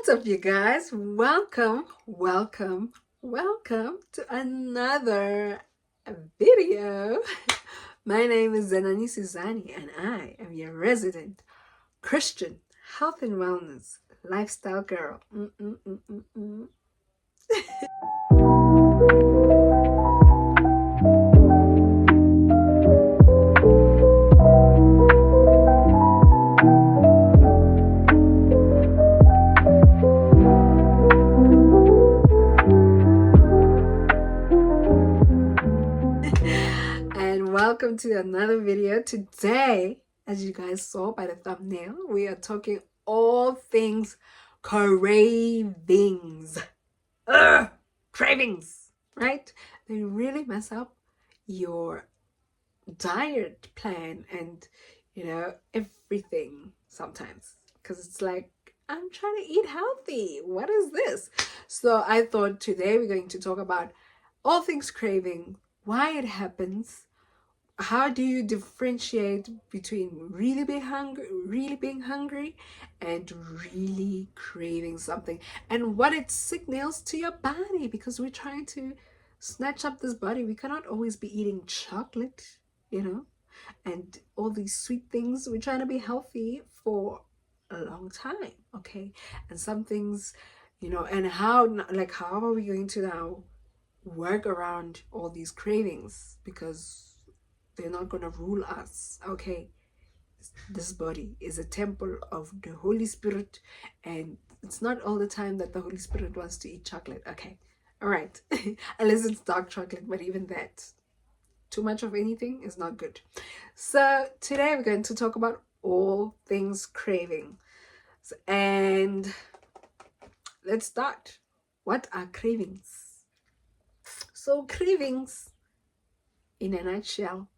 What's up, you guys? Welcome to another video. My name is Zenani Suzani, and I am your resident Christian health and wellness lifestyle girl. And welcome to another video. Today, as you guys saw by the thumbnail, we are talking all things cravings. Cravings, right? They really mess up your diet plan and everything sometimes, because it's like, I'm trying to eat healthy. What is this? So I thought today we're going to talk about all things craving, why it happens, how do you differentiate between really being hungry and really craving something, and what it signals to your body, because we're trying to snatch up this body. We cannot always be eating chocolate, and all these sweet things. We're trying to be healthy for a long time, okay? And some things, and how are we going to now work around all these cravings, because they're not going to rule us, okay? This body is a temple of the Holy Spirit, and it's not all the time that the Holy Spirit wants to eat chocolate, okay? All right. Unless it's dark chocolate, but even that, too much of anything is not good. So today we're going to talk about all things craving. And let's start. What are cravings? So cravings, in a nutshell,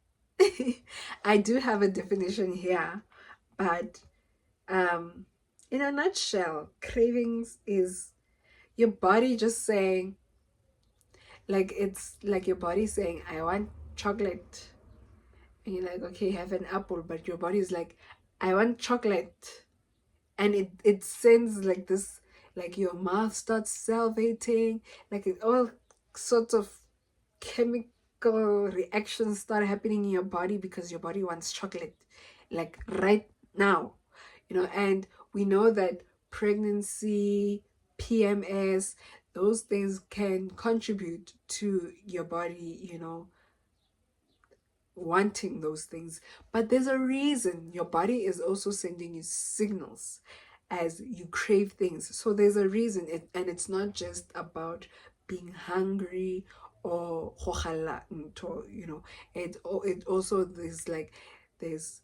I do have a definition here, but in a nutshell, cravings is your body just saying, like, it's like your body saying, I want chocolate. And you're like, okay, have an apple, but your body is like, I want chocolate. And it sends like this, like your mouth starts salivating, like all sorts of chemical reactions start happening in your body because your body wants chocolate, like right now, and we know that pregnancy, PMS, those things can contribute to your body, wanting those things. But there's a reason your body is also sending you signals as you crave things. So there's a reason, and it's not just about being hungry or it also, there's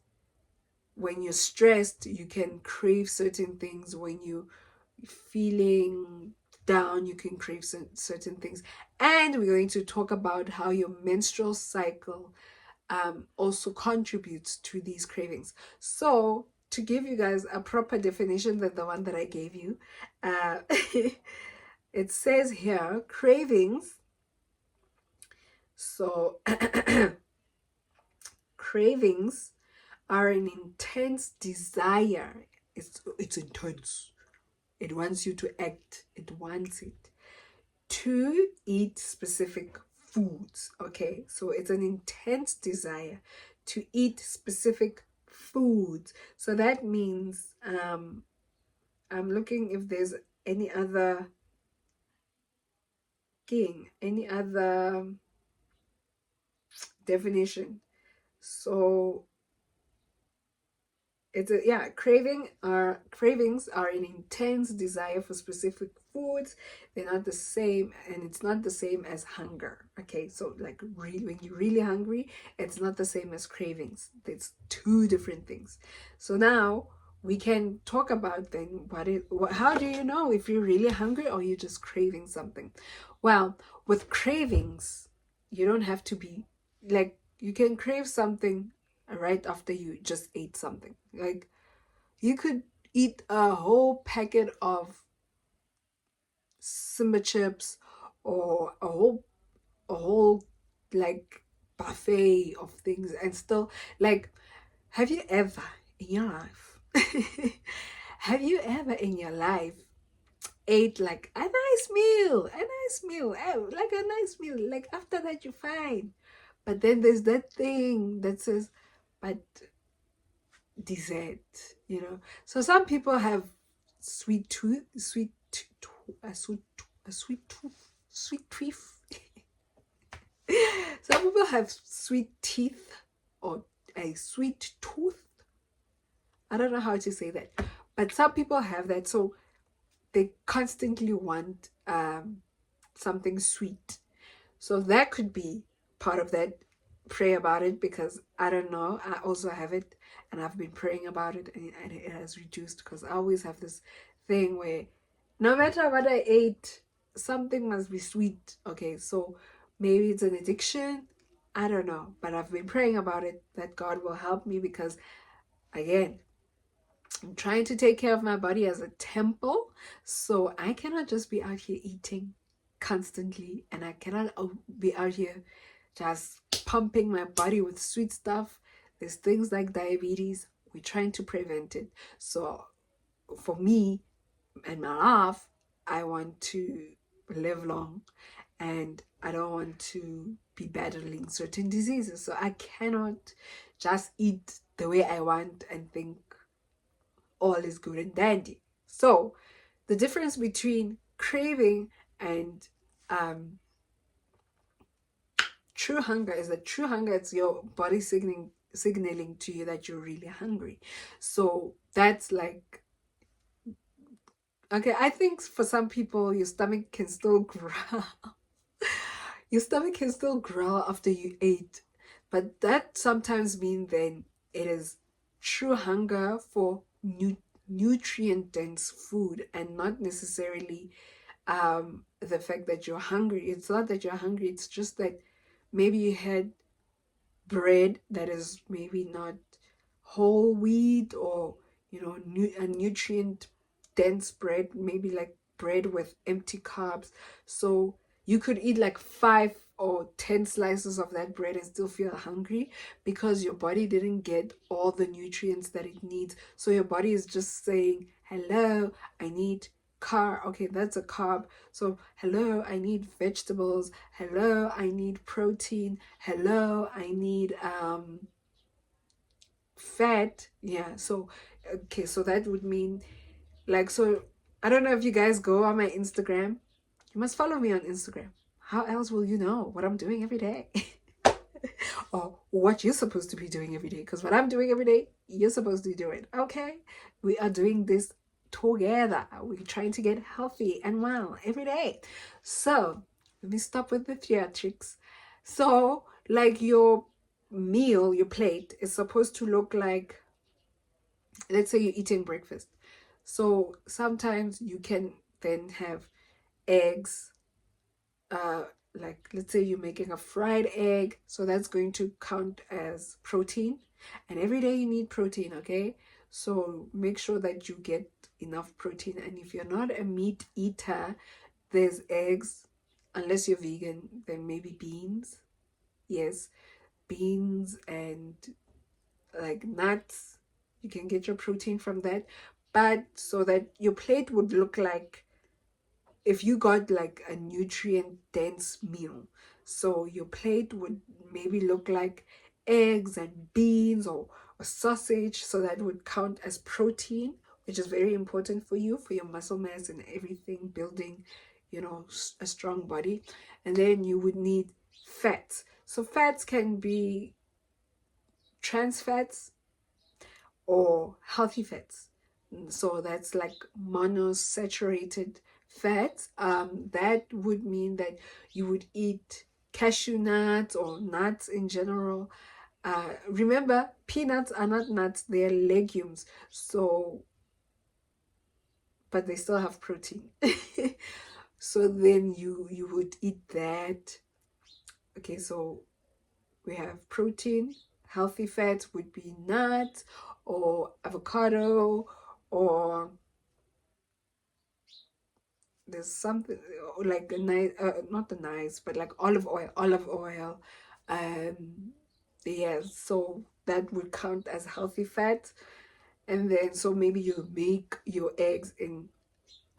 when you're stressed, you can crave certain things. When you feeling down, you can crave certain things. And we're going to talk about how your menstrual cycle also contributes to these cravings. So to give you guys a proper definition than the one that I gave you, it says here, cravings. So cravings are an intense desire. It's intense. It wants you to act. It wants it to eat specific foods, okay? So it's an intense desire to eat specific foods. So that means I'm looking if there's any other definition. So cravings are an intense desire for specific foods. They're not the same, and it's not the same as hunger, okay? So like, really, when you're really hungry, it's not the same as cravings. It's two different things. So now we can talk about then how do you know if you're really hungry or you're just craving something? Well, with cravings, you don't have to be like, you can crave something right after you just ate something. Like, you could eat a whole packet of Simba chips, or a whole like buffet of things, and still, like, have you ever in your life have you ever in your life ate like a nice meal, like a nice meal. Like after that, you're fine. But then there's that thing that says, but dessert, So some people have sweet tooth, a sweet tooth, sweet tooth. Some people have sweet teeth or a sweet tooth. I don't know how to say that, but some people have that. So they constantly want something sweet. So that could be part of that. Pray about it, because I don't know. I also have it, and I've been praying about it, and it has reduced, because I always have this thing where no matter what I ate, something must be sweet. Okay, so maybe it's an addiction. I don't know, but I've been praying about it, that God will help me, because again, I'm trying to take care of my body as a temple. So I cannot just be out here eating constantly, and I cannot be out here just pumping my body with sweet stuff. There's things like diabetes. We're trying to prevent it. So for me and my life, I want to live long, and I don't want to be battling certain diseases. So I cannot just eat the way I want and think all is good and dandy. So the difference between craving and true hunger is that true hunger, it's your body signaling to you that you're really hungry. So that's like, okay, I think for some people your stomach can still growl. Your stomach can still growl after you ate, but that sometimes means then it is true hunger for nutrient dense food, and not necessarily the fact that you're hungry. It's not that you're hungry, it's just that maybe you had bread that is maybe not whole wheat, or a nutrient dense bread, maybe like bread with empty carbs. So you could eat like 5 or 10 slices of that bread and still feel hungry, because your body didn't get all the nutrients that it needs. So your body is just saying, hello, I need carb. Okay, that's a carb. So hello, I need vegetables. Hello, I need protein. Hello, I need fat. Yeah, so okay, so that would mean, like, so I don't know if you guys go on my Instagram. You must follow me on Instagram. How else will you know what I'm doing every day? Or what you're supposed to be doing every day? Because what I'm doing every day, you're supposed to do it. Okay, we are doing this together. We're trying to get healthy and well every day. So let me stop with the theatrics. So like your meal, your plate is supposed to look like, let's say you're eating breakfast. So sometimes you can then have eggs, uh like let's say you're making a fried egg, so that's going to count as protein, and every day you need protein. Okay, so make sure that you get enough protein. And if you're not a meat eater, there's eggs. Unless you're vegan, then maybe beans. Yes, beans and like nuts, you can get your protein from that. But so that your plate would look like, if you got like a nutrient dense meal, so your plate would maybe look like eggs and beans, or sausage, so that would count as protein, which is very important for you, for your muscle mass and everything, building a strong body. And then you would need fats. So fats can be trans fats or healthy fats. So that's like monosaturated fats. That would mean that you would eat cashew nuts or nuts in general. Remember, peanuts are not nuts, they're legumes. So, but they still have protein. So then you would eat that. Okay, so we have protein. Healthy fats would be nuts or avocado, or there's something like a nice, not a nice, but like olive oil. Um, yeah, so that would count as healthy fat. And then so maybe you make your eggs in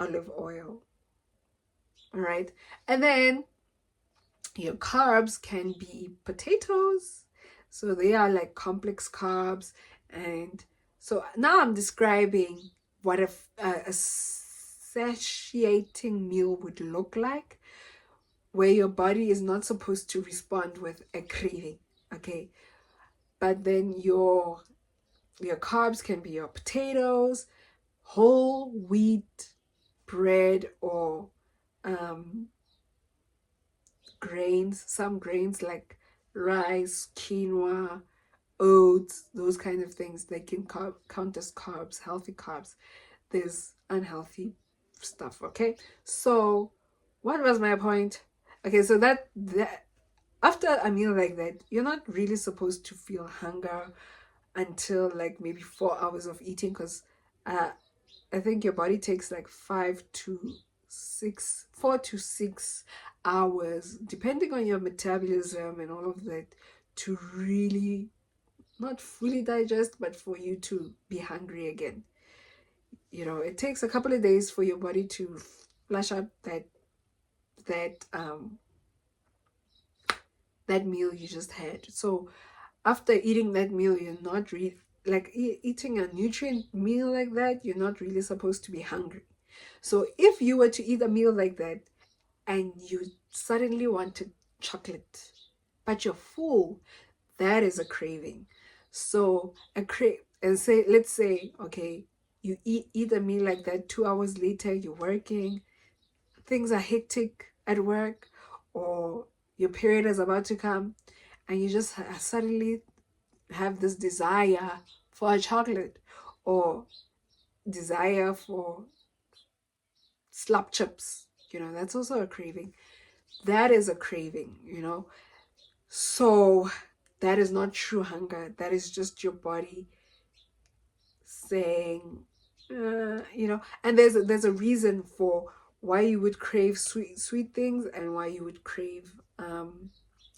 olive oil. All right. And then your carbs can be potatoes. So they are like complex carbs. And so now I'm describing what a satiating meal would look like, where your body is not supposed to respond with a craving. Okay. But then your carbs can be your potatoes, whole wheat bread, or um, grains, some grains like rice, quinoa, oats, those kind of things. They can count as carbs, healthy carbs. There's unhealthy stuff, okay? So what was my point? Okay, so that after a meal like that, you're not really supposed to feel hunger until like maybe 4 hours of eating, because uh, I think your body takes like 4 to 6 hours, depending on your metabolism and all of that, to really not fully digest, but for you to be hungry again. It takes a couple of days for your body to flush out that that meal you just had. So after eating that meal, you're not really like eating a nutrient meal like that. You're not really supposed to be hungry. So if you were to eat a meal like that and you suddenly wanted chocolate, but you're full, that is a craving. So and say, let's say, okay, you eat a meal like that. 2 hours later, you're working, things are hectic at work, or your period is about to come, and you just suddenly have this desire for a chocolate, or desire for slap chips. That's also a craving. That is a craving. So that is not true hunger. That is just your body saying, and there's a reason for why you would crave sweet things and why you would crave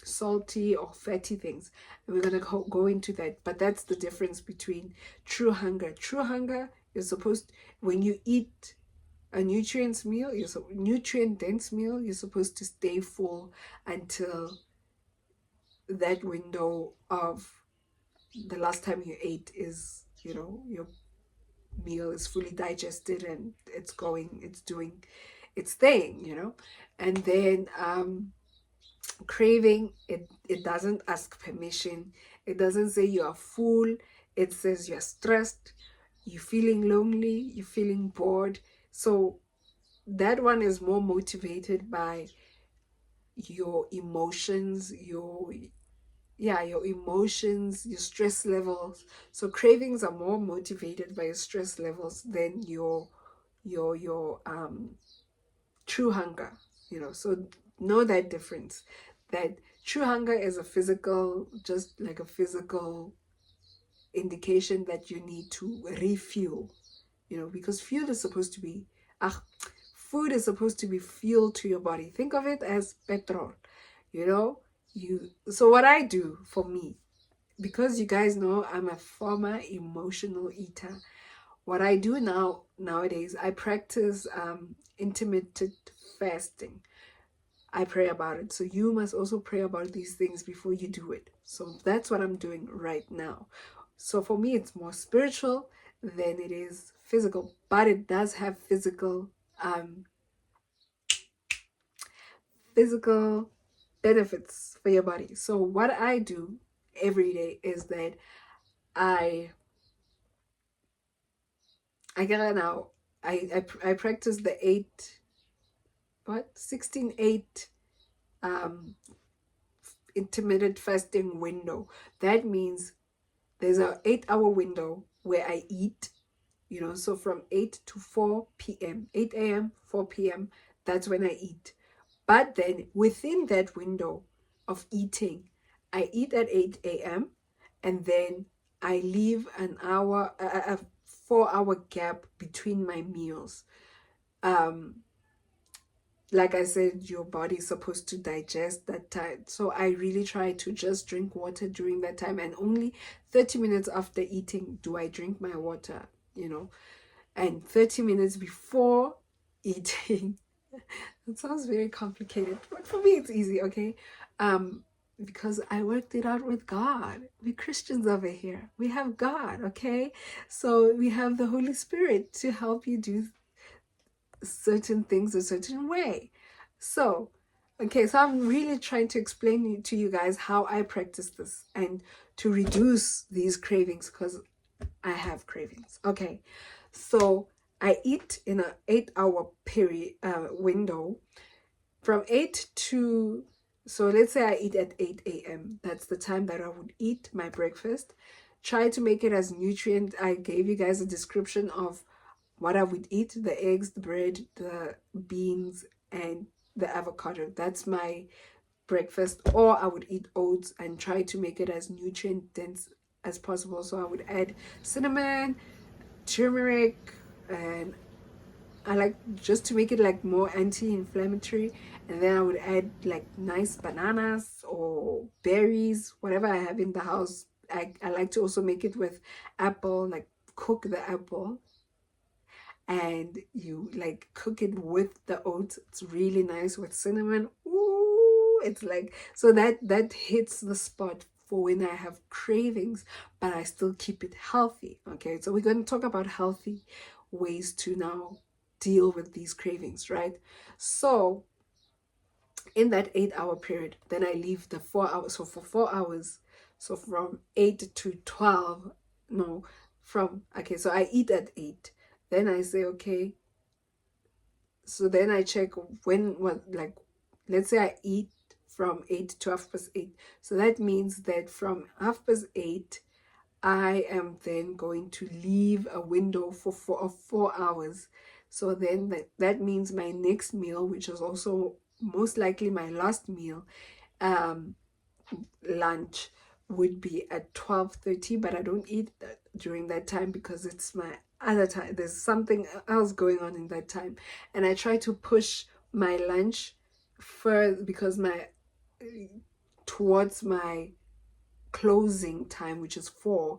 salty or fatty things. And we're gonna go into that. But that's the difference between true hunger. True hunger is supposed, when you eat a nutrient dense meal, you're supposed to stay full until that window of the last time you ate is, your meal is fully digested and it's doing its thing. And then craving, it doesn't ask permission. It doesn't say you are full. It says you're stressed, you're feeling lonely, you're feeling bored. So that one is more motivated by your emotions, your emotions, your stress levels. So cravings are more motivated by your stress levels than your true hunger. So know that difference. That true hunger is a physical, just like a physical indication that you need to refuel. Because fuel is supposed to be food is supposed to be fuel to your body. Think of it as petrol. you know so what I do, for me, because you guys know I'm a former emotional eater, what I do nowadays, I practice intermittent fasting. I pray about it. So you must also pray about these things before you do it. So that's what I'm doing right now. So for me, it's more spiritual than it is physical, but it does have um physical benefits for your body. So what I do every day is that I I get now I practice the 16-8 um intermittent fasting window. That means there's a 8-hour window where I eat, so from 8 to 4 p.m., 8 a.m., 4 p.m., that's when I eat. But then within that window of eating, I eat at 8 a.m. and then I leave an hour, a 4-hour gap between my meals. Um, like I said, your body's supposed to digest that time. So I really try to just drink water during that time. And only 30 minutes after eating do I drink my water, and 30 minutes before eating. It sounds very complicated, but for me it's easy, okay? Um, because I worked it out with God. We Christians over here. We have God, okay? So we have the Holy Spirit to help you do certain things a certain way. So, okay, so I'm really trying to explain to you guys how I practice this and to reduce these cravings because I have cravings. Okay, so I eat in an 8 hour period window from 8 to, so let's say I eat at 8 a.m. That's the time that I would eat my breakfast. Try to make it as nutrient. I gave you guys a description of what I would eat: the eggs, the bread, the beans, and the avocado. That's my breakfast. Or I would eat oats and try to make it as nutrient dense as possible. So I would add cinnamon, turmeric, and I like just to make it like more anti-inflammatory. And then I would add like nice bananas or berries, whatever I have in the house. I like to also make it with apple, like cook the apple and you like cook it with the oats. It's really nice with cinnamon. Ooh, it's like, so that hits the spot for when I have cravings, but I still keep it healthy. Okay, so we're going to talk about healthy ways to now deal with these cravings, right? So in that 8 hour period, then I leave the 4 hours. So for 4 hours, so from 8 to 12, no, from, okay, so I eat at 8. Then I say, okay, so then I check when, what, like, let's say I eat from 8 to half past 8. So that means that from half past 8, I am then going to leave a window for 4 hours. So then that means my next meal, which is also most likely my last meal, um, lunch, would be at 12:30. But I don't eat that during that time because it's my other time. There's something else going on in that time, and I try to push my lunch further because my towards my closing time, which is 4.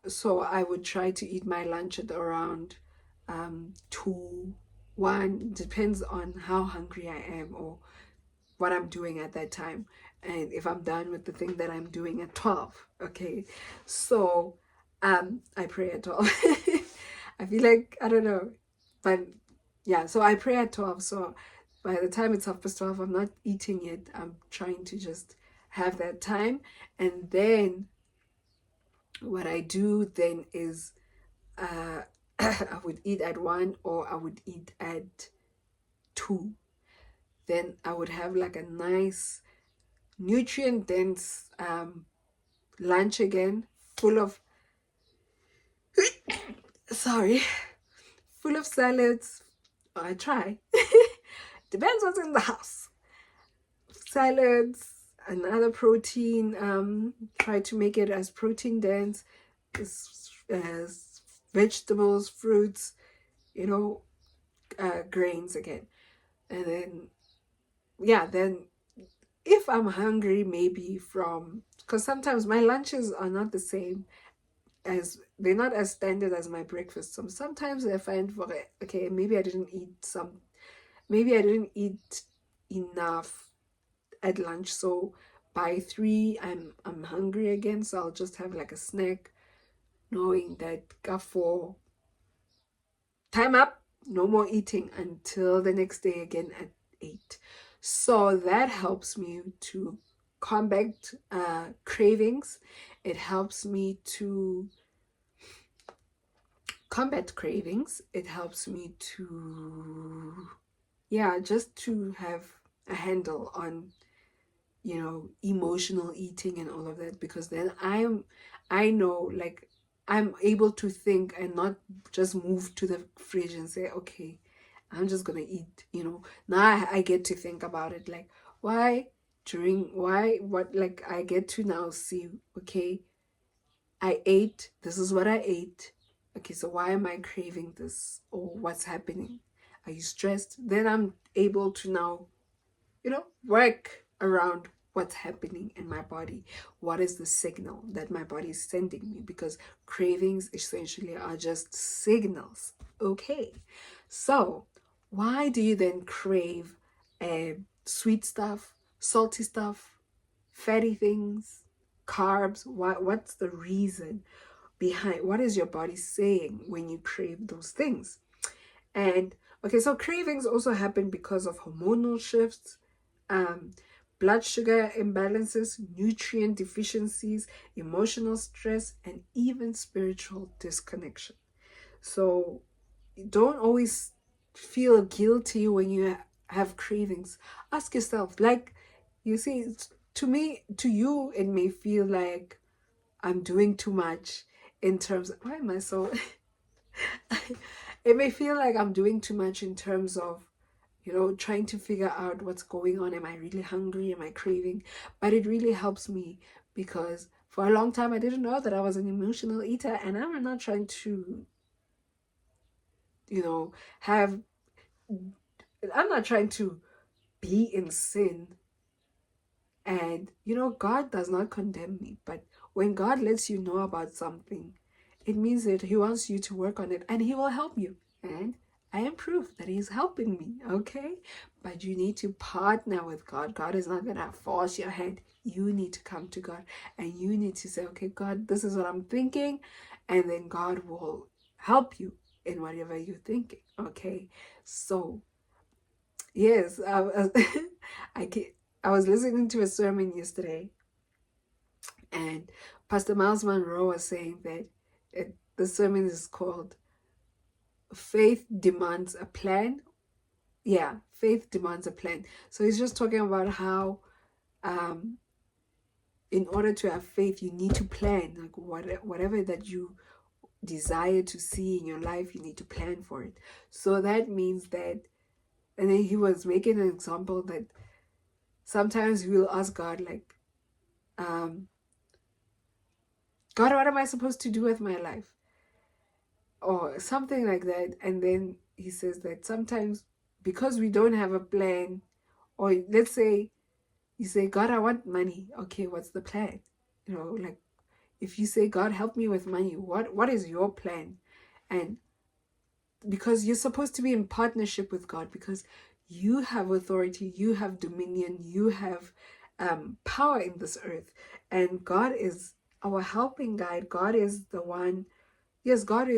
So I would try to eat my lunch at around 2, 1. Depends on how hungry I am or what I'm doing at that time, and if I'm done with the thing that I'm doing at 12. Okay, so I pray at 12. I feel like, I don't know, but yeah, so I pray at 12. So by the time it's half past 12, I'm not eating yet. I'm trying to just have that time. And then what I do then is I would eat at 1 or I would eat at 2. Then I would have like a nice nutrient dense lunch again, full of, sorry, full of salads. I try. Depends what's in the house. Salads, another protein. Try to make it as protein dense as vegetables, fruits, you know, grains again. And then, yeah, then if I'm hungry, maybe from, because sometimes my lunches are not the same as, they're not as standard as my breakfast. So sometimes I find, for okay, maybe I didn't eat maybe I didn't eat enough at lunch. So by 3, I'm hungry again. So I'll just have like a snack, knowing that for time up, no more eating until the next day again at 8. So that helps me to combat cravings. It helps me to combat cravings. It helps me to, yeah, just to have a handle on, emotional eating and all of that, because then I know, like, I'm able to think and not just move to the fridge and say, okay, I'm just gonna eat. Now I get to think about it, like, what, like, I get to now see, okay, I ate, this is what I ate. Okay, so why am I craving this? Or what's happening? Are you stressed? Then I'm able to now, work around what's happening in my body. What is the signal that my body is sending me? Because cravings essentially are just signals. Okay, so why do you then crave sweet stuff, salty stuff, fatty things, carbs? What's the reason behind? What is your body saying when you crave those things? And okay, so cravings also happen because of hormonal shifts, um, blood sugar imbalances, nutrient deficiencies, emotional stress, and even spiritual disconnection. So don't always feel guilty when you have cravings. Ask yourself, like, you see, to me, to you, it may feel like I'm doing too much in terms of, why am I so it may feel like I'm doing too much in terms of, trying to figure out what's going on. Am I really hungry? Am I craving? But it really helps me because for a long time I didn't know that I was an emotional eater, and I'm not trying to, have, I'm not trying to be in sin. And, God does not condemn me. But when God lets you know about something, it means that He wants you to work on it and He will help you. And I am proof that He's helping me, okay? But you need to partner with God. God is not going to force your hand. You need to come to God and you need to say, okay, God, this is what I'm thinking. And then God will help you in whatever you're thinking, okay? So, yes, I, I was listening to a sermon yesterday, and Pastor Miles Monroe was saying that the sermon is called Faith Demands a Plan. Yeah, Faith Demands a Plan. So he's just talking about how in order to have faith, you need to plan. Like whatever that you desire to see in your life, you need to plan for it. So that means that, and then he was making an example that sometimes we will ask God, like, God, what am I supposed to do with my life? Or something like that. And then he says that sometimes because we don't have a plan, or let's say you say, God, I want money. Okay, what's the plan? Like if you say, God, help me with money, what is your plan? And because you're supposed to be in partnership with God, because you have authority, you have dominion, you have power in this earth, and God is our helping guide. God is the one. Yes, God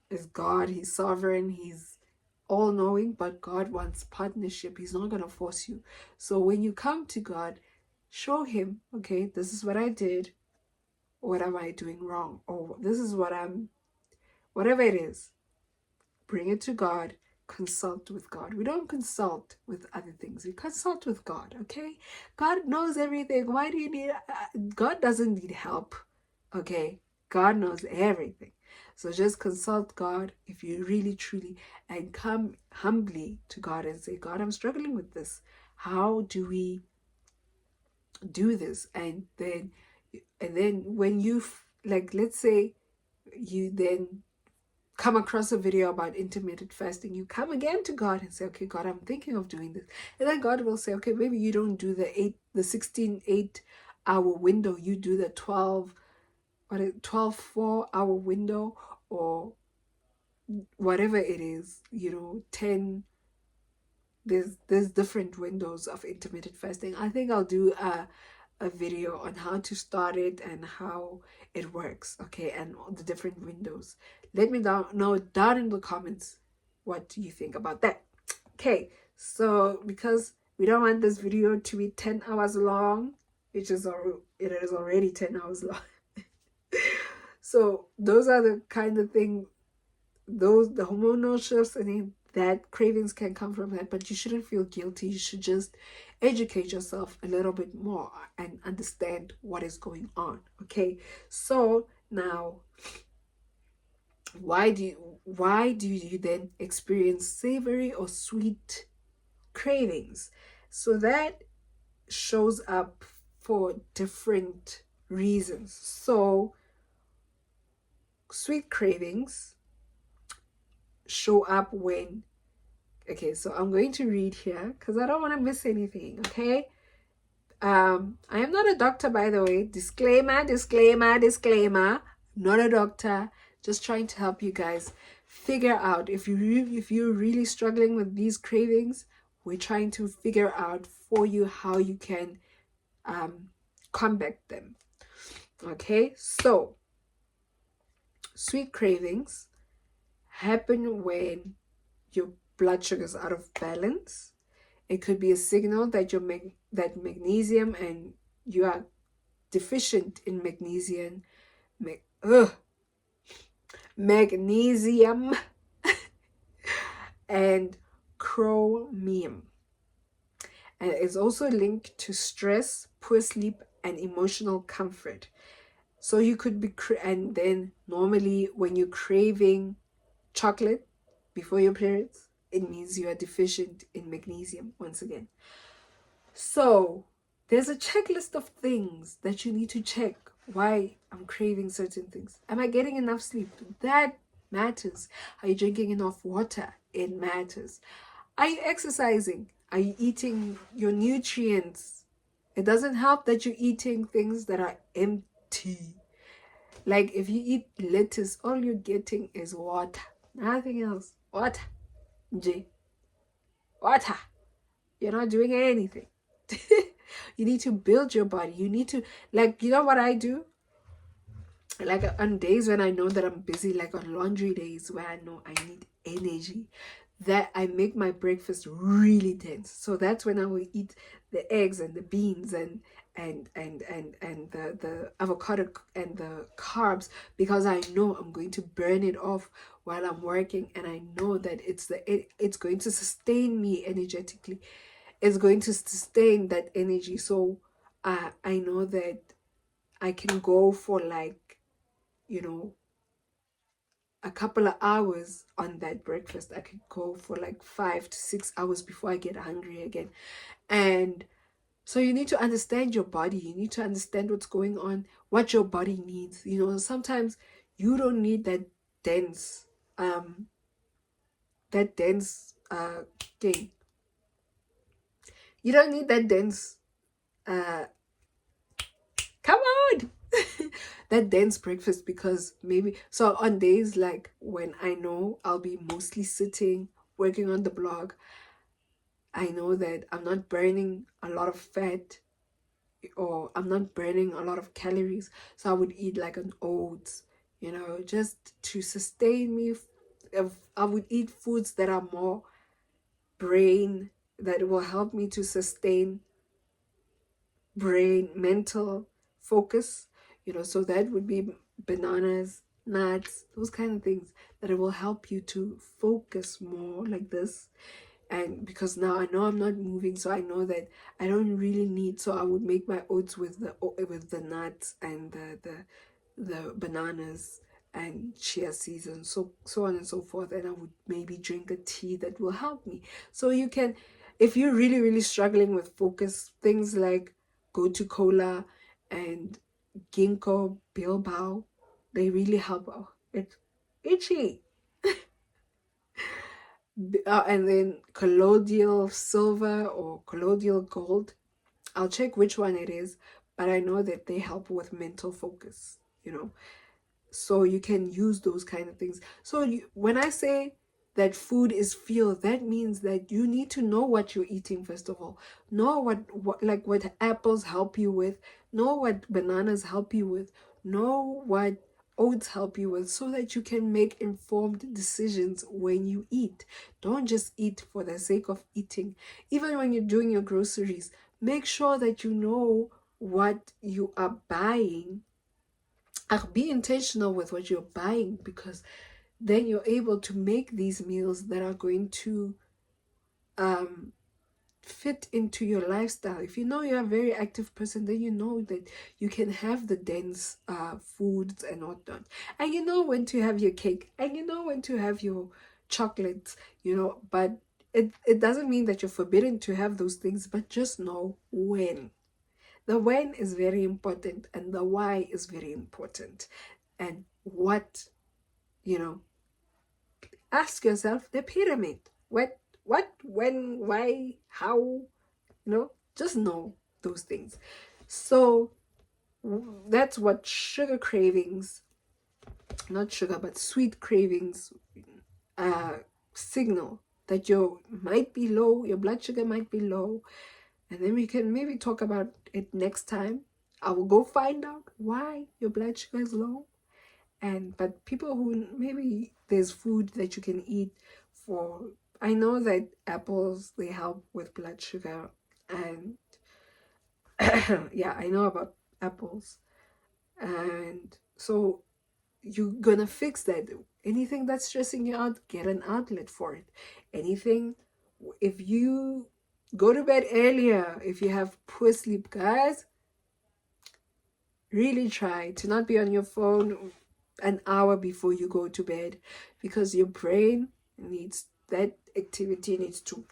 is God. He's sovereign. He's all-knowing, but God wants partnership. He's not going to force you. So when you come to God, show Him, okay, this is what I did. What am I doing wrong? Or this is whatever it is. Bring it to God. Consult with God. We don't consult with other things. We consult with God, okay? God knows everything. Why do you need... God doesn't need help, okay? God knows everything. So just consult God if you really, truly, and come humbly to God and say, God, I'm struggling with this. How do we do this? And then when you, like, let's say you then come across a video about intermittent fasting, you come again to God and say, okay, God, I'm thinking of doing this. And then God will say, okay, maybe you don't do the 16 8-hour window. You do the 12 4-hour window, or whatever it is, 10. There's different windows of intermittent fasting. I think I'll do a video on how to start it and how it works, okay, and the different windows. Let me know down in the comments what do you think about that. Okay, so because we don't want this video to be 10 hours long, it is already 10 hours long. So those are the kind of thing, the hormonal shifts, and that cravings can come from that, but you shouldn't feel guilty. You should just educate yourself a little bit more and understand what is going on, okay? So now, why do you then experience savory or sweet cravings? So that shows up for different reasons. So sweet cravings show up when, okay, so I'm going to read here because I don't want to miss anything, okay? I am not a doctor, by the way. Disclaimer. Not a doctor. Just trying to help you guys figure out if you're really struggling with these cravings. We're trying to figure out for you how you can combat them. Okay, so sweet cravings happen when your blood sugar is out of balance. It could be a signal that that magnesium and you are deficient in magnesium and chromium. And it's also linked to stress, poor sleep, and emotional comfort. So you could be, and then normally when you're craving chocolate before your periods, it means you are deficient in magnesium once again. So there's a checklist of things that you need to check why I'm craving certain things. Am I getting enough sleep? That matters. Are you drinking enough water? It matters. Are you exercising? Are you eating your nutrients? It doesn't help that you're eating things that are empty. Like if you eat lettuce, all you're getting is water. Nothing else. Water. J. Water. You're not doing anything. You need to build your body. You need to, like, you know what I do? Like on days when I know that I'm busy, like on laundry days where I know I need energy, that I make my breakfast really dense. So that's when I will eat the eggs and the beans and the avocado and the carbs, because I know I'm going to burn it off while I'm working, and I know that it's going to sustain me energetically. It's going to sustain that energy. So I know that I can go for, like, you know, a couple of hours on that breakfast. I could go for like 5 to 6 hours before I get hungry again. And so you need to understand your body. You need to understand what's going on, what your body needs. You know, sometimes you don't need dense, um, that dense thing. You don't need that dense, uh, come on, that dense breakfast, because maybe, so on days like when I know I'll be mostly sitting working on the blog, I know that I'm not burning a lot of fat, or I'm not burning a lot of calories. So I would eat like an oats, you know, just to sustain me. If I would eat foods that are more brain, that will help me to sustain brain, mental focus, you know, so that would be bananas, nuts, those kind of things that it will help you to focus more, like this. And because now I know I'm not moving, so I know that I don't really need, so I would make my oats with the nuts and the bananas and chia seeds and so on and so forth, and I would maybe drink a tea that will help me. So you can, if you're really struggling with focus, things like go to cola and ginkgo bilbao, they really help. Oh, it's itchy. And then colloidal silver or colloidal gold. I'll check which one it is, but I know that they help with mental focus, you know. So you can use those kind of things. So when I say that food is fuel, that means that you need to know what you're eating. First of all, know what apples help you with, know what bananas help you with, know what oats help you with, so that you can make informed decisions when you eat. Don't just eat for the sake of eating. Even when you're doing your groceries, make sure that you know what you are buying. Be intentional with what you're buying, because then you're able to make these meals that are going to um, fit into your lifestyle. If you know you're a very active person, then you know that you can have the dense foods and whatnot. And you know when to have your cake, and you know when to have your chocolates, you know, but it doesn't mean that you're forbidden to have those things, but just know when. The when is very important, and the why is very important. And what, you know, ask yourself the pyramid. What, when, why, how, just know those things. So that's what sugar cravings, not sugar, but sweet cravings, signal that your might be low, your blood sugar might be low, and then we can maybe talk about it next time. I will go find out why your blood sugar is low. And but people who maybe there's food that you can eat for, I know that apples, they help with blood sugar, and yeah, I know about apples. And so you're gonna fix that. Anything that's stressing you out, get an outlet for it. Anything, if you go to bed earlier, if you have poor sleep, guys, really try to not be on your phone an hour before you go to bed, because your brain needs that activity, needs to,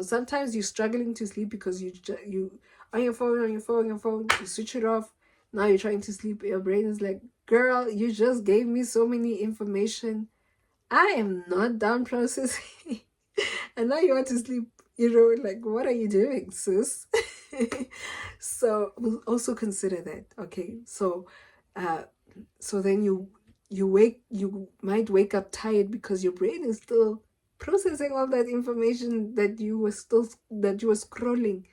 sometimes you're struggling to sleep because you on your phone, you switch it off. Now you're trying to sleep, your brain is like, girl, you just gave me so many information, I am not done processing. And now you want to sleep, like, what are you doing, sis? So we'll also consider that. Okay, so uh so then you might wake up tired because your brain is still processing all that information that you were scrolling.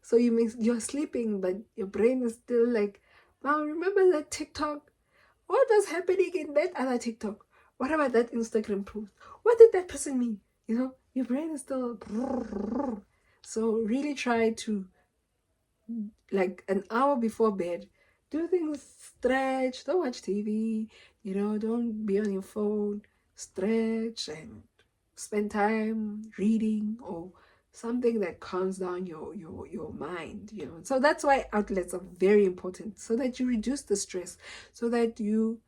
So you're sleeping, but your brain is still like, wow, remember that TikTok? What was happening in that other TikTok? What about that Instagram post? What did that person mean? Your brain is still. So really try to, like, an hour before bed, do things, stretch, don't watch TV, don't be on your phone, stretch and spend time reading or something that calms down your mind. So that's why outlets are very important, so that you reduce the stress, so that you,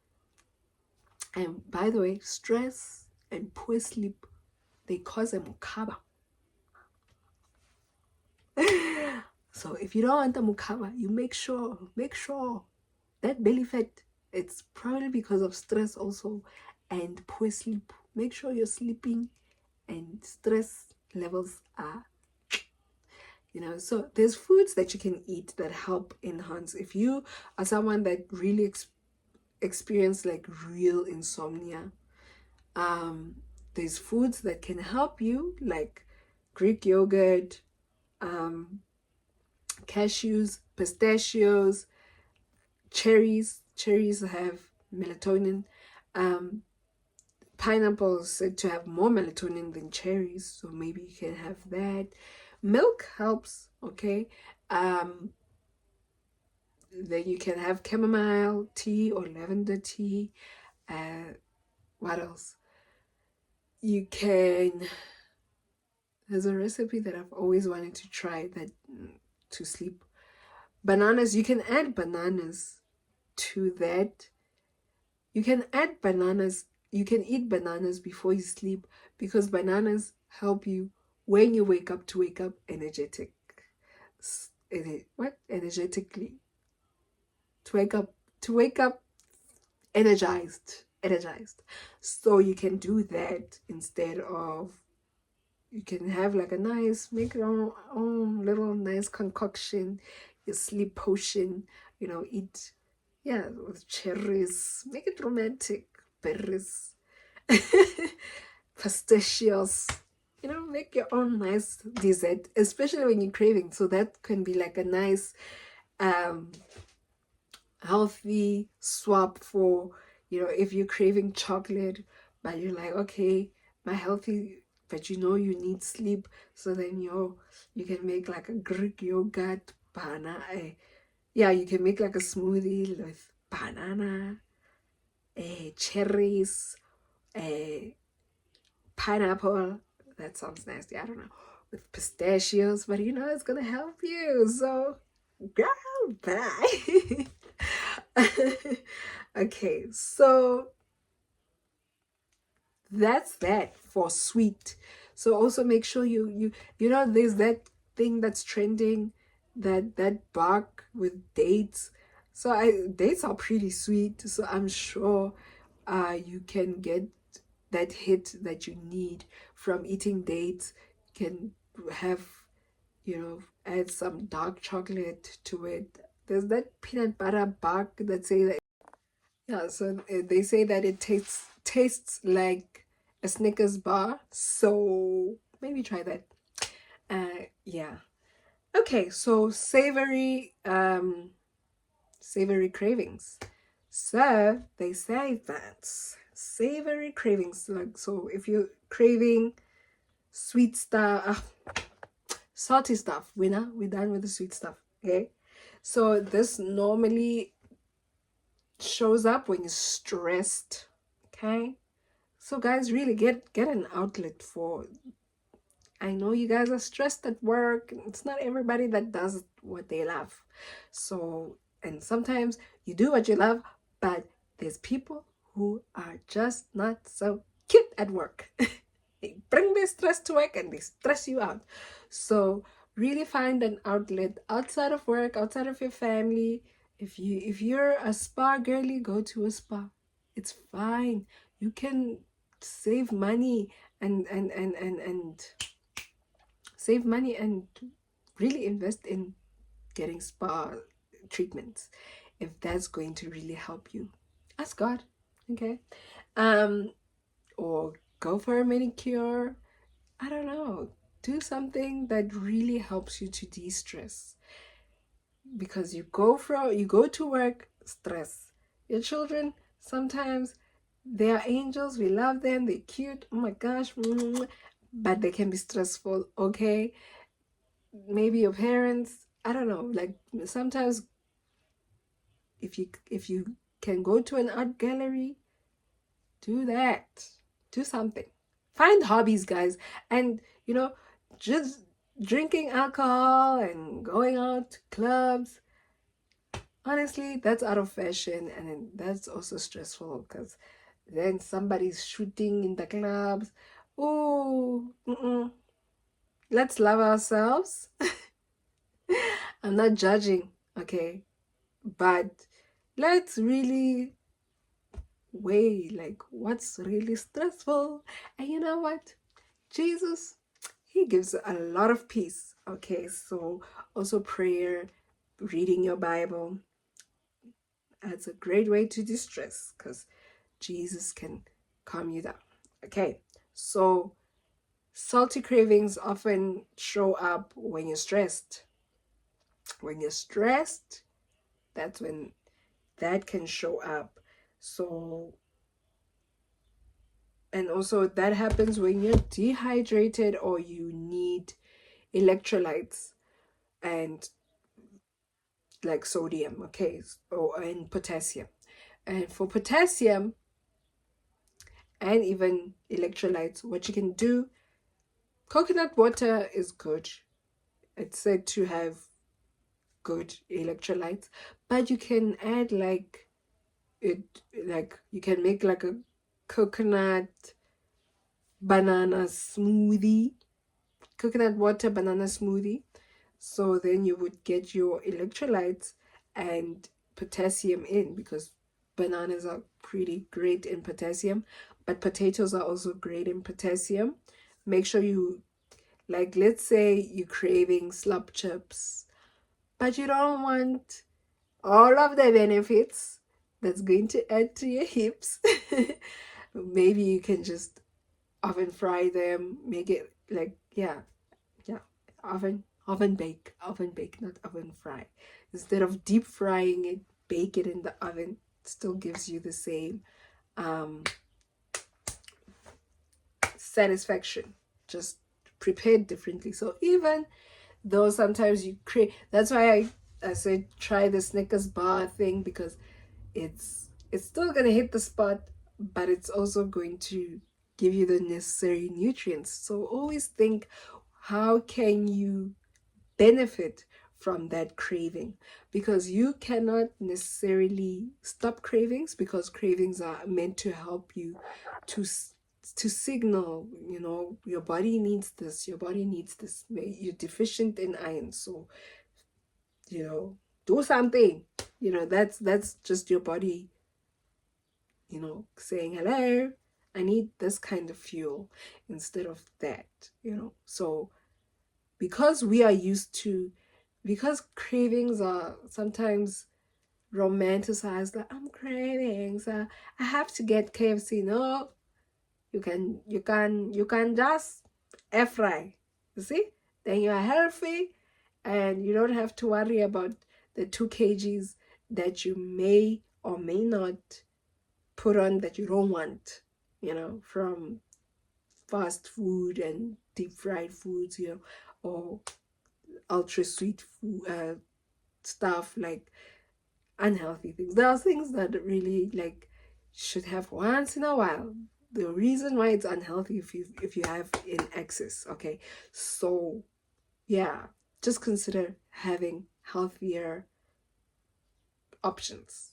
and by the way, stress and poor sleep, they cause a mukaba. So if you don't want a mukaba, you make sure that belly fat, it's probably because of stress also and poor sleep. Make sure you're sleeping and stress levels are, so there's foods that you can eat that help enhance. If you are someone that really experience like real insomnia, there's foods that can help you, like Greek yogurt, cashews, pistachios, cherries have melatonin. Pineapple is said to have more melatonin than cherries, so maybe you can have that. Milk helps. Okay. Then you can have chamomile tea or lavender tea. What else? You can, there's a recipe that I've always wanted to try, that to sleep. Bananas, you can add bananas to that. You can add bananas. You can eat bananas before you sleep, because bananas help you when you wake up, to wake up energetic. What? Energetically. To wake up energized. So you can do that instead of, you can have like a nice, make your own little nice concoction, your sleep potion, eat, yeah, with cherries, make it romantic, berries, pistachios, make your own nice dessert, especially when you're craving. So that can be like a nice healthy swap for, if you're craving chocolate, but you're like, okay, my healthy, but you need sleep, so then you can make like a Greek yogurt, banana, yeah, you can make like a smoothie with banana, cherries, pineapple. That sounds nasty, I don't know, with pistachios, but it's gonna help you. So girl, bye. Okay, so that's that for sweet. So also make sure there's that thing that's trending, that bark with dates. So dates are pretty sweet, so I'm sure you can get that hit that you need from eating dates. You can have, add some dark chocolate to it. There's that peanut butter bark that say that, yeah, so they say that it tastes tastes like a Snickers bar. So maybe try that. Yeah. Okay, so savory cravings. So they say that savory cravings, like, so if you're craving sweet stuff, salty stuff, we're done with the sweet stuff. Okay, so this normally shows up when you're stressed. Okay, so guys, really get an outlet for. I know you guys are stressed at work. It's not everybody that does what they love. So, and sometimes you do what you love, but there's people who are just not so cute at work. They bring their stress to work and they stress you out. So, really find an outlet outside of work, outside of your family. If you're a spa girly, go to a spa. It's fine. You can save money and save money and really invest in getting spa treatments if that's going to really help you. Ask God. Okay, um or go for a manicure. I don't know, do something that really helps you to de-stress, because you go to work, stress. Your children, sometimes they are angels, we love them, they're cute, oh my gosh, but they can be stressful. Okay, maybe your parents, I don't know, like, sometimes if you can go to an art gallery, do that. Do something. Find hobbies, guys. And just drinking alcohol and going out to clubs, honestly, that's out of fashion, and then that's also stressful because then somebody's shooting in the clubs. Oh, let's love ourselves. I'm not judging, okay? But let's really weigh, like, what's really stressful. And you know what? Jesus, he gives a lot of peace. Okay, so also prayer, reading your Bible, that's a great way to distress because Jesus can calm you down. Okay, so salty cravings often show up when you're stressed. When you're stressed, that's when that can show up. So, and also that happens when you're dehydrated or you need electrolytes and like sodium, okay, or and potassium. And for potassium and even electrolytes, what you can do, coconut water is good. It's said to have good electrolytes, but you can add like it, like you can make like a coconut banana smoothie, coconut water banana smoothie. So then you would get your electrolytes and potassium in, because bananas are pretty great in potassium, but potatoes are also great in potassium. Make sure you, like, let's say you're craving slop chips, but you don't want all of the benefits that's going to add to your hips. Maybe you can just oven fry them, make it like, yeah, oven bake, not oven fry. Instead of deep frying it, bake it in the oven. It still gives you the same um satisfaction, just prepared differently. So even though sometimes you create, that's why I said try the Snickers bar thing, because it's still gonna hit the spot, but it's also going to give you the necessary nutrients. So always think, how can you benefit from that craving? Because you cannot necessarily stop cravings, because cravings are meant to help you to to signal, your body needs this, your body needs this, you're deficient in iron, so do something. That's just your body, saying, hello, I need this kind of fuel instead of that. So because we are used to, because cravings are sometimes romanticize that I'm craving, so I have to get KFC. No, you can just air fry. You see? Then you are healthy and you don't have to worry about the 2 kgs that you may or may not put on that you don't want, from fast food and deep fried foods, or ultra sweet food, stuff, like unhealthy things. There are things that really like should have once in a while. The reason why it's unhealthy if you have in excess. Okay, so yeah, just consider having healthier options.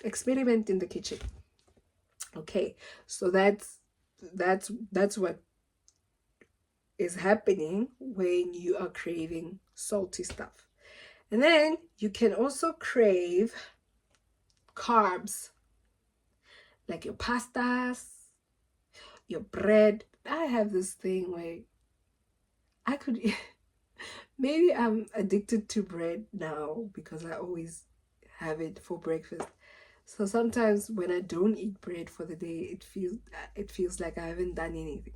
Experiment in the kitchen. Okay, so that's what is happening when you are craving salty stuff. And then you can also crave carbs, like your pastas, your bread. I have this thing where I could maybe I'm addicted to bread now because I always have it for breakfast. So sometimes when I don't eat bread for the day, it feels like I haven't done anything.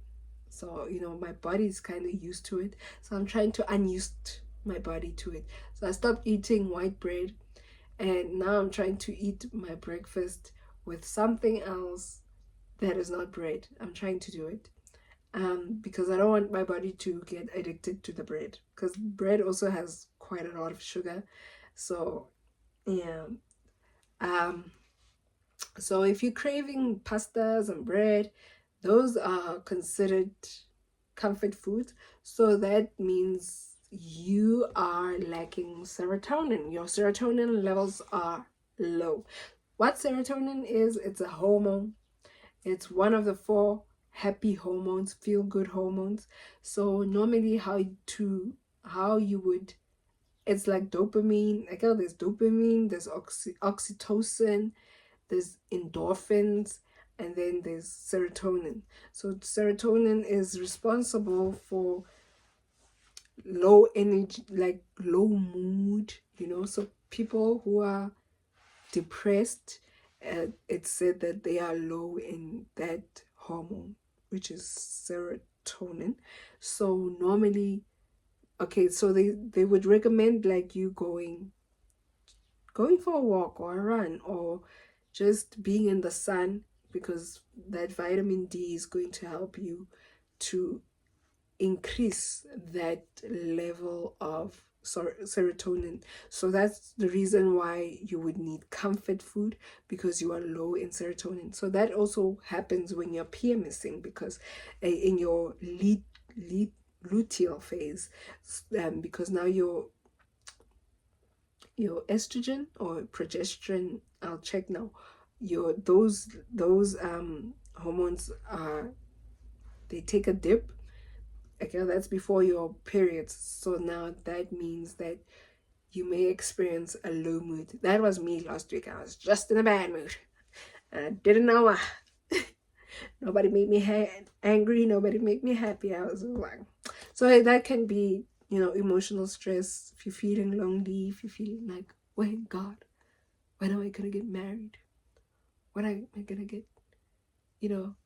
So my body is kind of used to it. So I'm trying to unused my body to it. So I stopped eating white bread, and now I'm trying to eat my breakfast with something else that is not bread. I'm trying to do it. Because I don't want my body to get addicted to the bread, because bread also has quite a lot of sugar. So yeah. Um, so if you're craving pastas and bread, those are considered comfort foods. So that means you are lacking serotonin. Your serotonin levels are low. What serotonin is, it's a hormone. It's one of the four happy hormones, feel good hormones. So normally how you would, it's like dopamine. Like, oh, there's dopamine, there's oxytocin, there's endorphins, and then there's serotonin. So serotonin is responsible for low energy, like low mood. So people who are depressed, it's said that they are low in that hormone, which is serotonin. So normally, okay, so they would recommend like you going for a walk or a run, or just being in the sun, because that vitamin D is going to help you to increase that level of serotonin. So that's the reason why you would need comfort food, because you are low in serotonin. So that also happens when you're PMSing, because in your luteal phase, because now your estrogen or progesterone, I'll check now, your those hormones are, they take a dip. Okay, that's before your periods. So now that means that you may experience a low mood. That was me last week. I was just in a bad mood, and I didn't know why. Nobody made me angry. Nobody made me happy. I was like, so that can be, emotional stress. If you're feeling lonely, if you're feeling like, wait, God, when am I gonna get married? When am I gonna get,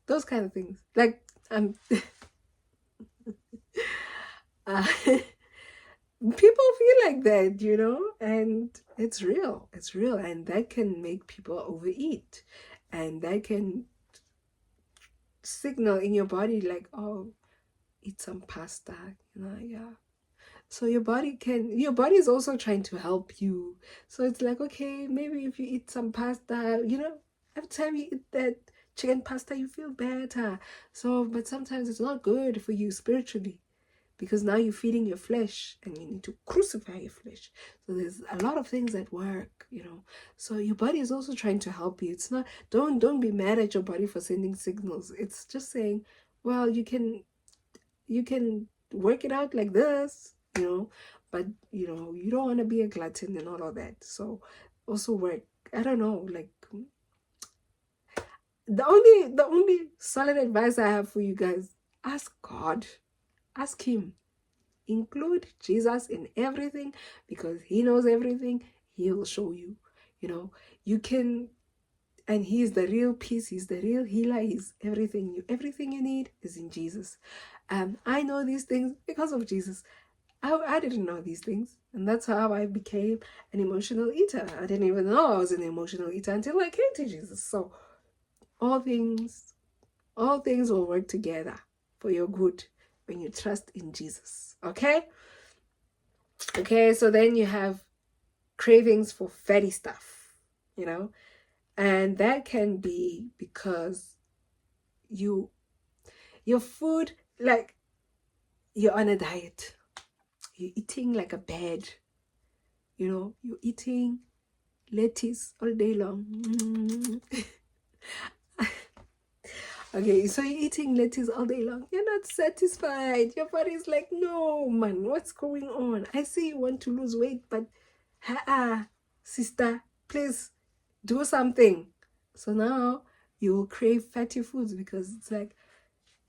those kind of things. Like, I'm people feel like that, and it's real. It's real, and that can make people overeat, and that can signal in your body like, oh, eat some pasta, yeah. So your body is also trying to help you. So it's like, okay, maybe if you eat some pasta, every time you eat that chicken pasta, you feel better. So, but sometimes it's not good for you spiritually, because now you're feeding your flesh and you need to crucify your flesh. So there's a lot of things that work. So your body is also trying to help you. It's not, don't be mad at your body for sending signals. It's just saying, well, you can work it out like this, but you don't want to be a glutton and all of that. So also work, I don't know, like, the only solid advice I have for you guys: ask God, ask him, Include Jesus in everything, because he knows everything. He will show you. You can, and he's the real peace. He's the real healer. He's everything you need is in Jesus. I know these things because of Jesus. I didn't know these things, and that's how I became an emotional eater. I didn't even know I was an emotional eater until I came to Jesus. So all things will work together for your good when you trust in Jesus. Okay? Okay, so then you have cravings for fatty stuff, and that can be because your food, like, you're on a diet. You're eating like a bird. You're eating lettuce all day long. Okay, so you're eating lettuce all day long. You're not satisfied. Your body's like, no, man, what's going on? I see you want to lose weight, but sister, please do something. So now you will crave fatty foods because it's like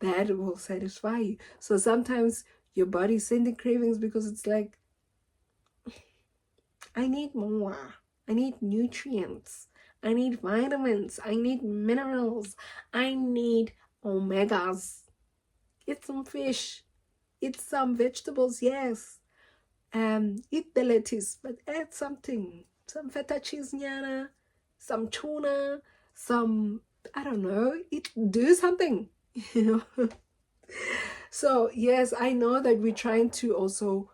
that will satisfy you. So sometimes your body's sending cravings because it's like, I need more. I need nutrients. I need vitamins. I need minerals. I need omegas. Eat some fish. Eat some vegetables, yes. Eat the lettuce, but add something. Some feta cheese, nyana, some tuna, some, I don't know, do something, So, yes, I know that we're trying to also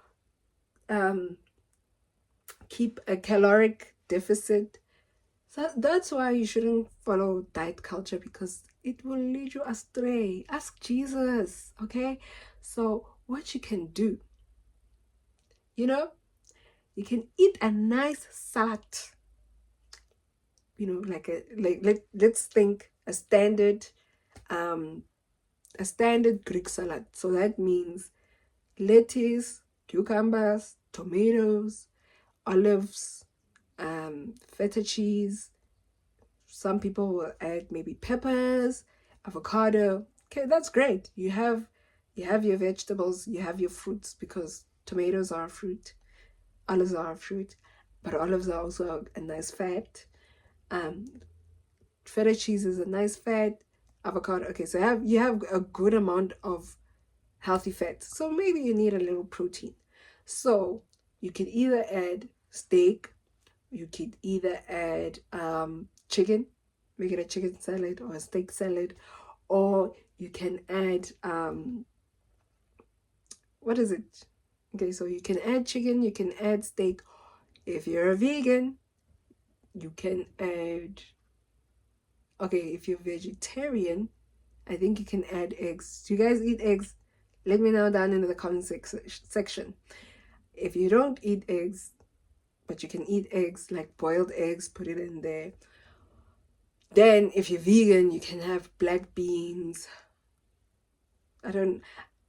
keep a caloric deficit. So that's why you shouldn't follow diet culture, because it will lead you astray. Ask Jesus, okay? So what you can do, you can eat a nice salad, let's think um a standard Greek salad. So that means lettuce, cucumbers, tomatoes, olives, feta cheese. Some people will add maybe peppers, avocado. Okay, that's great. You have your vegetables, you have your fruits, because tomatoes are a fruit, olives are a fruit, but olives are also a nice fat. Um, Feta cheese is a nice fat. Avocado. Okay, so you have a good amount of healthy fats. So maybe you need a little protein. So you can either add steak, you could either add chicken, make it a chicken salad or a steak salad, or you can add what is it? Okay, so you can add chicken, you can add steak. If you're a vegan, you can add, okay, if you're vegetarian, I think you can add eggs. Do you guys eat eggs? Let me know down in the comment section. If you don't eat eggs, but you can eat eggs, like boiled eggs, put it in there. Then if you're vegan, you can have black beans.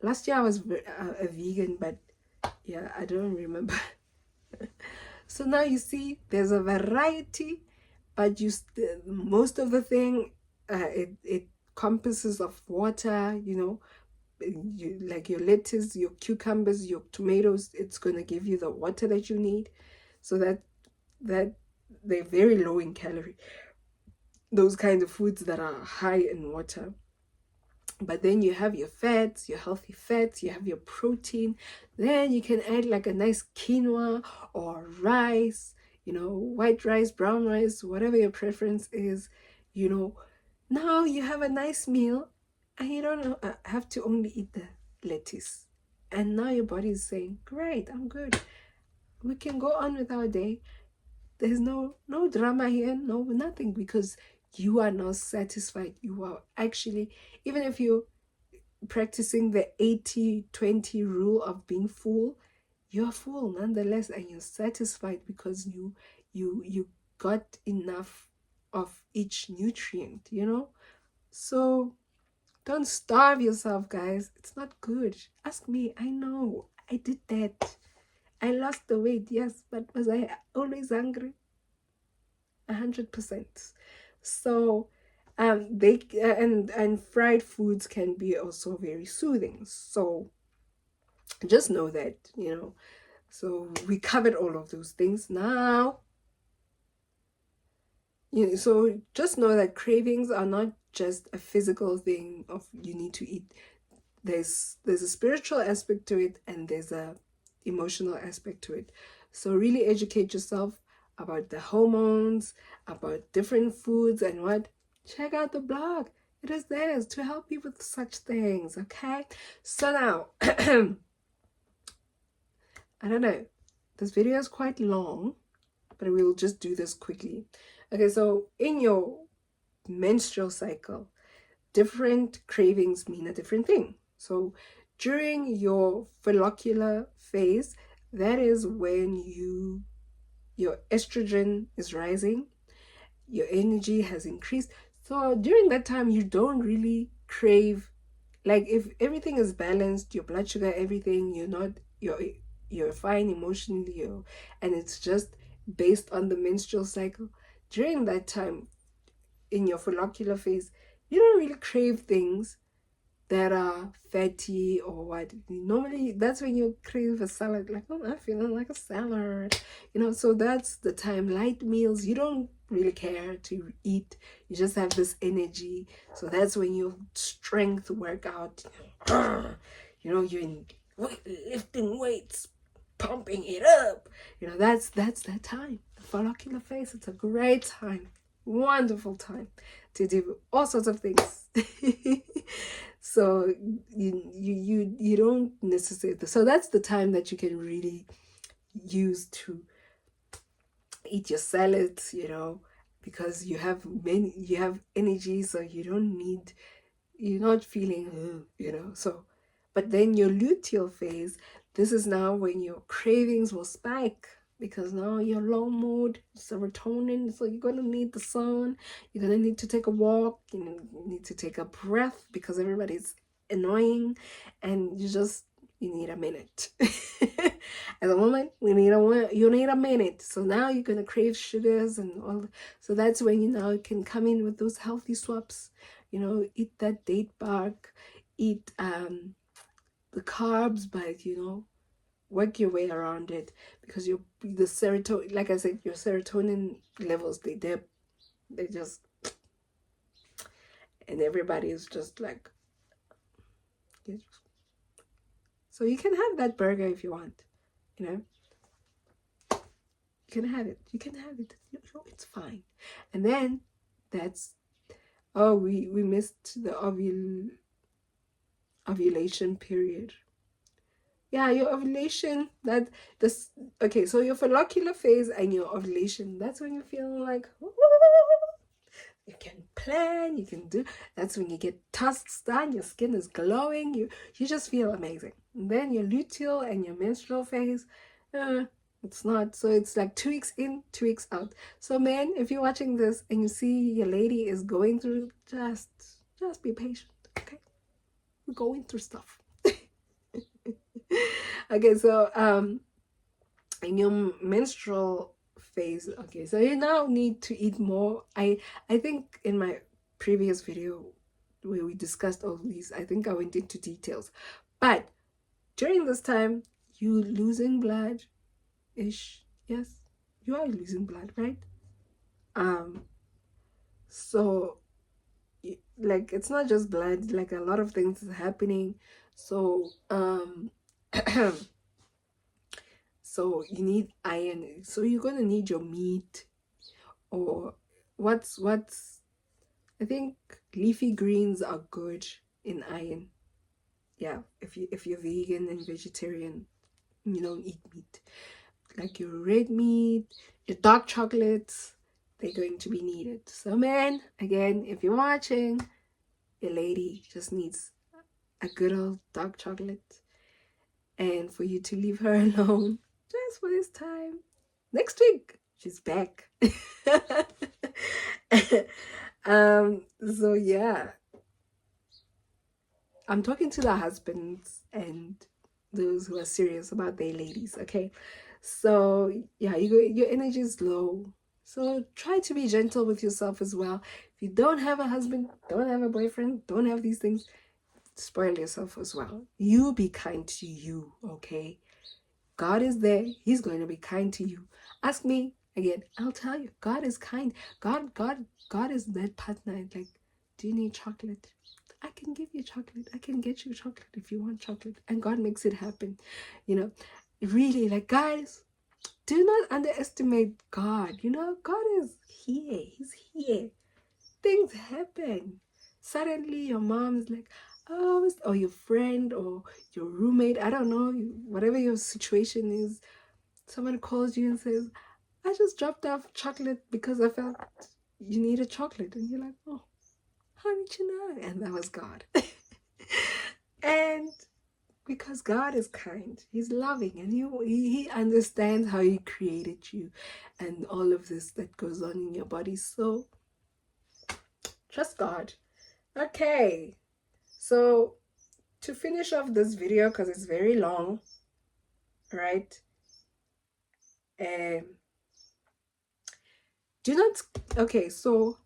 Last year I was a vegan, but yeah, I don't remember. So now you see there's a variety, but most of the thing, it compasses of water, like your lettuce, your cucumbers, your tomatoes. It's going to give you the water that you need, so that they're very low in calorie, those kind of foods that are high in water. But then you have your fats, your healthy fats, you have your protein. Then you can add like a nice quinoa or rice, white rice, brown rice, whatever your preference is. Now you have a nice meal, and you don't have to only eat the lettuce. And now your body is saying, great, I'm good. We can go on with our day. There's no drama here, no nothing, because you are not satisfied. You are actually, even if you're practicing the 80-20 rule of being full, you're full nonetheless, and you're satisfied because you got enough of each nutrient, So don't starve yourself, guys. It's not good. Ask me. I know. I did that. I lost the weight, yes, but was I always hungry? 100%. So, they and fried foods can be also very soothing. So, Just know that, so we covered all of those things. Now, so just know that cravings are not just a physical thing of you need to eat. There's a spiritual aspect to it, and there's a emotional aspect to it. So really educate yourself about the hormones, about different foods, and what. Check out the blog. It is there to help you with such things. Okay, so now I don't know, this video is quite long, but we will just do this quickly. Okay, so in your menstrual cycle, different cravings mean a different thing. So during your follicular phase, that is when your estrogen is rising, your energy has increased. So during that time, you don't really crave. Like, if everything is balanced, your blood sugar, everything, you're fine emotionally, and it's just based on the menstrual cycle. During that time, in your follicular phase, you don't really crave things that are fatty or what. Normally, that's when you crave a salad, like, oh, I'm feeling like a salad, so that's the time. Light meals, you don't really care to eat. You just have this energy. So that's when your strength workout, you're in lifting weights, pumping it up. That's that time. The follicular phase, it's a great time. Wonderful time to do all sorts of things. So you don't necessarily, so that's the time that you can really use to eat your salads, because you have energy, so you're not feeling, so. But then your luteal phase, this is now when your cravings will spike, because now you're low mood, serotonin, so you're going to need the sun, you're going to need to take a walk, you need to take a breath, because everybody's annoying, and you need a minute. As a woman, you need a minute. So now you're going to crave sugars and all. So that's when you now can come in with those healthy swaps, eat that date bark, eat the carbs, but work your way around it, because the serotonin, like I said, your serotonin levels, they dip, they just, and everybody is just like, so you can have that burger if you want, you can have it, it's fine. And then that's, oh, we missed the ovulation period. Yeah, your ovulation, okay, so your follicular phase and your ovulation, that's when you're feeling like, you can plan, you can do, that's when you get tasks done, your skin is glowing, you just feel amazing. And then your luteal and your menstrual phase, it's not. So it's like 2 weeks in, 2 weeks out. So men, if you're watching this and you see your lady is going through, just be patient, okay? We're going through stuff. Okay, so in your menstrual phase, okay, so you now need to eat more. I think in my previous video where we discussed all these, I think I went into details, but during this time, you losing blood ish. Yes, you are losing blood, right? So like, it's not just blood, like a lot of things is happening. So so you need iron, so you're gonna need your meat, or what's I think leafy greens are good in iron. Yeah, if you're vegan and vegetarian, you don't eat meat, like your red meat, your dark chocolates, they're going to be needed. So man, again, if you're watching, your lady just needs a good old dark chocolate, and for you to leave her alone just for this time. Next week she's back. So yeah, I'm talking to the husbands and those who are serious about their ladies, okay? So yeah, your energy is low, so try to be gentle with yourself as well. If you don't have a husband, don't have a boyfriend, don't have these things, spoil yourself as well. You be kind to you, okay? God is there. He's going to be kind to you. Ask me again. I'll tell you. God is kind. God is that partner. Like, do you need chocolate? I can give you chocolate. I can get you chocolate if you want chocolate. And God makes it happen. You know, really, like, guys, do not underestimate God. You know, God is here. He's here. Things happen. Suddenly your mom's like, oh, or your friend or your roommate, I don't know, whatever your situation is, someone calls you and says, I just dropped off chocolate because I felt you needed chocolate. And you're like, oh, how did you know? And that was God. And because God is kind, He's loving, and He understands how He created you and all of this that goes on in your body. So trust God. Okay, so to finish off this video, because it's very long, right? Um, do not, okay, so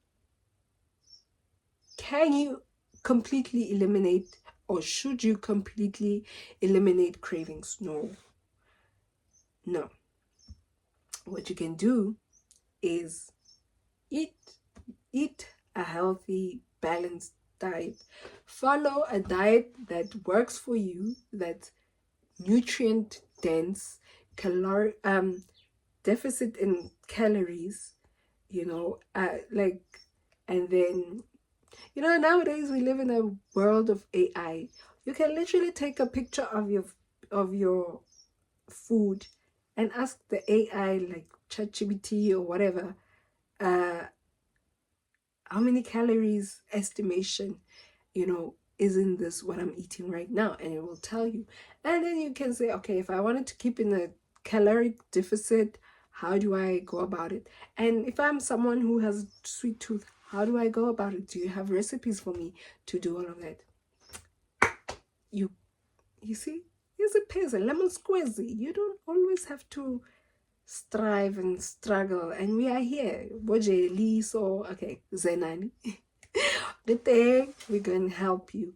can you completely eliminate, or should you completely eliminate cravings? No. No. What you can do is eat a healthy, balanced diet. Follow a diet that works for you, that's nutrient dense, deficit in calories, like, and then, nowadays we live in a world of AI. You can literally take a picture of your food and ask the AI, like ChatGPT or whatever, uh how many calories estimation, isn't this what I'm eating right now? And it will tell you. And then you can say, okay, if I wanted to keep in a caloric deficit, how do I go about it? And if I'm someone who has sweet tooth, how do I go about it? Do you have recipes for me to do all of that? You see, here's a peasy lemon squeezy. You don't always have to strive and struggle, and we are here. Boje, so okay, Zenani. The thing, we're going to help you,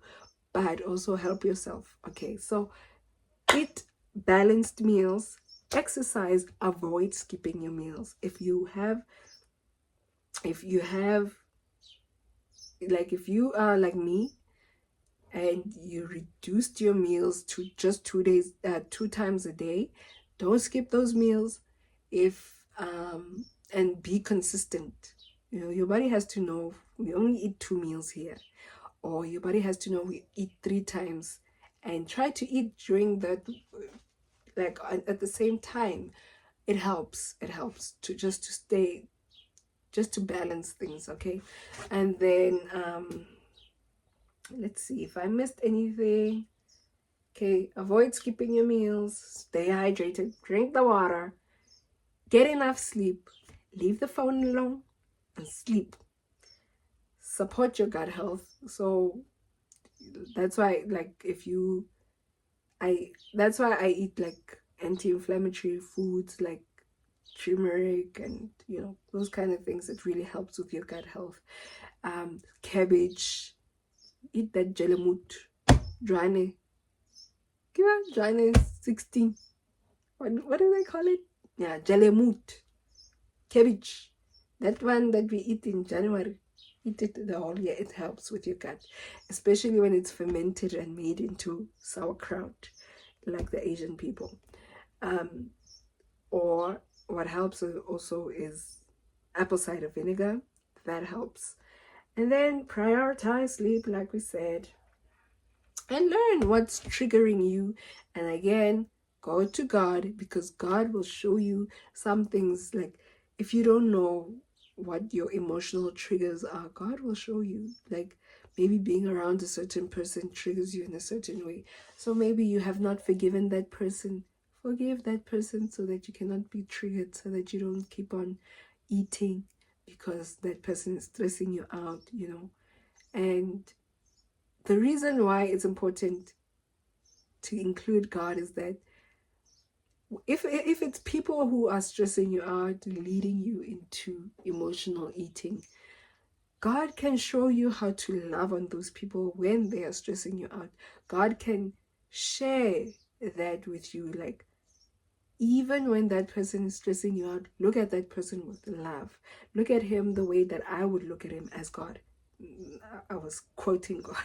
but also help yourself. Okay, so eat balanced meals, exercise, avoid skipping your meals. If you have, like, if you are like me and you reduced your meals to just 2 days, 2 times a day, don't skip those meals. If And be consistent. Your body has to know we only eat 2 meals here, or your body has to know we eat 3 times, and try to eat during that, like, at the same time. It helps to balance things. Okay, and then let's see if I missed anything. Okay, avoid skipping your meals, stay hydrated, drink the water, get enough sleep, leave the phone alone, and sleep. Support your gut health. So that's why, like, that's why I eat, like, anti-inflammatory foods like turmeric and those kind of things. It really helps with your gut health. Cabbage, eat that jelemut, drane. Give out drane 16. What do they call it? Yeah, jelemut, cabbage. That one that we eat in January. Eat it the whole year. It helps with your gut, especially when it's fermented and made into sauerkraut, like the Asian people. Or what helps also is apple cider vinegar. That helps. And then prioritize sleep, like we said, and learn what's triggering you. And again, go to God, because God will show you some things. Like, if you don't know what your emotional triggers are, God will show you. Like, maybe being around a certain person triggers you in a certain way. So maybe you have not forgiven that person. Forgive that person so that you cannot be triggered, so that you don't keep on eating because that person is stressing you out. And the reason why it's important to include God is that if it's people who are stressing you out, leading you into emotional eating, God can show you how to love on those people when they are stressing you out. God can share that with you. Like, even when that person is stressing you out, look at that person with love. Look at him the way that I would look at him as God. I was quoting God.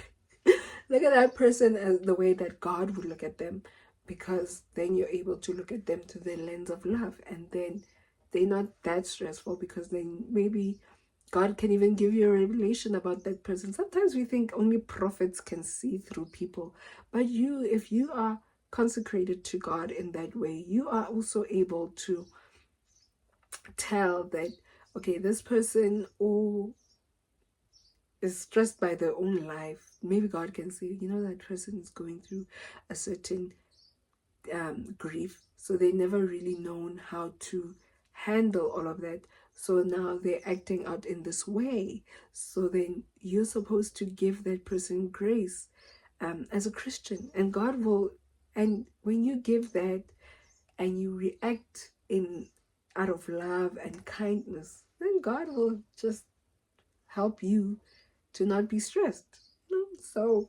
Look at that person as the way that God would look at them, because then you're able to look at them through the lens of love, and then they're not that stressful, because then maybe God can even give you a revelation about that person. Sometimes we think only prophets can see through people, but if you are consecrated to God in that way, you are also able to tell that, okay, this person who is stressed by their own life, maybe God can say, that person is going through a certain grief, so they never really known how to handle all of that, so now they're acting out in this way. So then you're supposed to give that person grace, as a Christian, and God will. And when you give that and you react in out of love and kindness, then God will just help you to not be stressed. So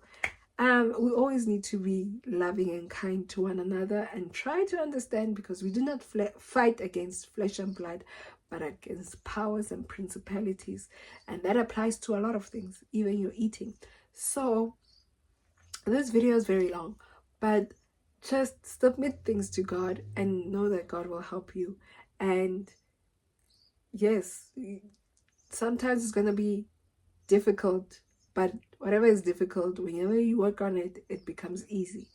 we always need to be loving and kind to one another, and try to understand, because we do not fight against flesh and blood, but against powers and principalities. And that applies to a lot of things, even your eating. So this video is very long, but just submit things to God and know that God will help you. And yes, sometimes it's going to be difficult, but whatever is difficult, whenever you work on it, it becomes easy.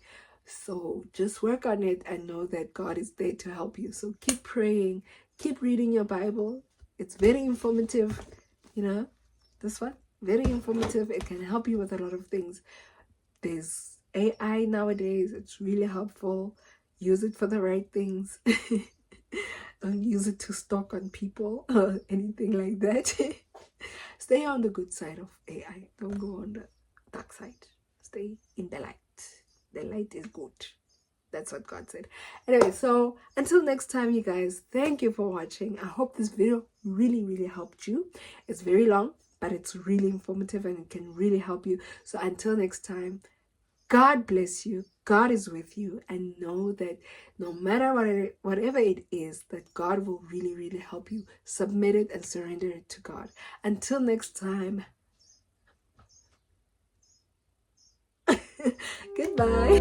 So just work on it and know that God is there to help you. So keep praying, keep reading your Bible. It's very informative, this one, very informative. It can help you with a lot of things. There's AI nowadays. It's really helpful. Use it for the right things. Don't use it to stalk on people or anything like that. Stay on the good side of AI. Don't go on the dark side. Stay in the light. The light is good. That's what God said. Anyway, so until next time, you guys, thank you for watching. I hope this video really, really helped you. It's very long, but it's really informative and it can really help you. So until next time, God bless you. God is with you, and know that no matter whatever it is, that God will really, really help you. Submit it and surrender it to God. Until next time, goodbye.